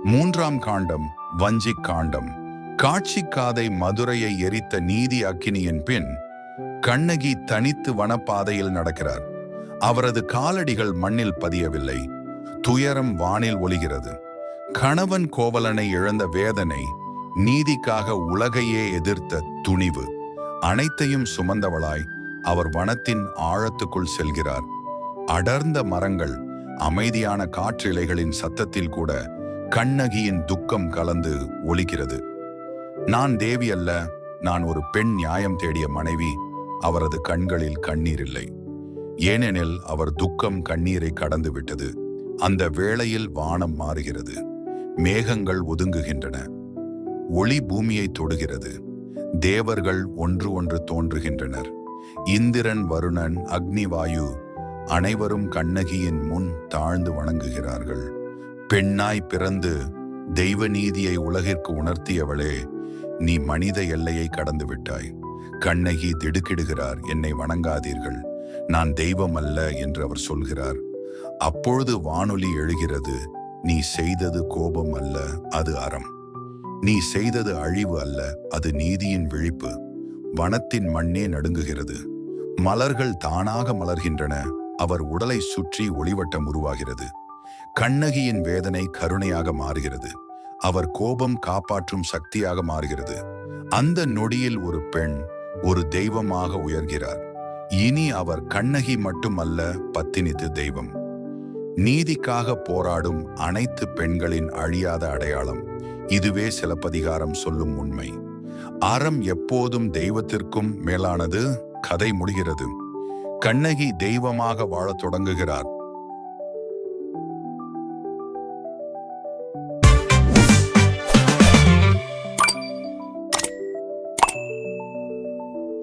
மூன்றாம் காண்டம் வஞ்சிக் காண்டம். காட்சி காதை மதுரையை எரித்த நீதி அக்கினியின் பின் கண்ணகி தனித்து வனப்பாதையில் நடக்கிறார். அவரது காலடிகள் மண்ணில் பதியவில்லை. துயரம் வானில் ஒலிகிறது. கணவன் கோவலனை இழந்த வேதனை, நீதிக்காக உலகையே எதிர்த்த துணிவு, அனைத்தையும் சுமந்தவளாய் அவர் வனத்தின் ஆழத்துக்குள் செல்கிறார். அடர்ந்த மரங்கள், அமைதியான காற்றிலைகளின் சத்தத்தில் கூட கண்ணகியின் துக்கம் கலந்து ஒலிக்கிறது. நான் தேவி அல்ல, நான் ஒரு பெண் நியாயம் தேடிய மனைவி. அவரது கண்களில் கண்ணீர் இல்லை. ஏனெனில் அவர் துக்கம் கண்ணீரை கடந்து விட்டது. அந்த வேளையில் வானம் மாறுகிறது. மேகங்கள் ஒதுங்குகின்றன. ஒளி பூமியை தொடுகிறது. தேவர்கள் ஒன்று ஒன்று தோன்றுகின்றனர். இந்திரன், வருணன், அக்னிவாயு அனைவரும் கண்ணகியின் முன் தாழ்ந்து வணங்குகிறார்கள். பெண்ணாய் பிறந்து தெய்வ நீதியை உலகிற்கு உணர்த்தியவளே, நீ மனித எல்லையை கடந்து விட்டாய். கண்ணகி திடுக்கிடுகிறார். என்னை வணங்காதீர்கள், நான் தெய்வம் அல்ல என்று அவர் சொல்கிறார். அப்பொழுது வானொலி எழுகிறது. நீ செய்தது கோபம் அல்ல, அது அறம். நீ செய்தது அழிவு அல்ல, அது நீதியின் விழிப்பு. வனத்தின் மண்ணே நடுங்குகிறது. மலர்கள் தானாக மலர்கின்றன. அவர் உடலை சுற்றி ஒளிவட்டம் உருவாகிறது. கண்ணகியின் வேதனை கருணையாக மாறுகிறது. அவர் கோபம் காப்பாற்றும் சக்தியாக மாறுகிறது. அந்த நொடியில் ஒரு பெண் ஒரு தெய்வமாக உயர்கிறார். இனி அவர் கண்ணகி மட்டுமல்ல, பத்தினித்து தெய்வம். நீதிக்காக போராடும் அனைத்து பெண்களின் அழியாத அடையாளம். இதுவே சிலப்பதிகாரம் சொல்லும் உண்மை. அறம் எப்போதும் தெய்வத்திற்கும் மேலானது. கதை முடிகிறது. கண்ணகி தெய்வமாக வாழத் தொடங்குகிறார்.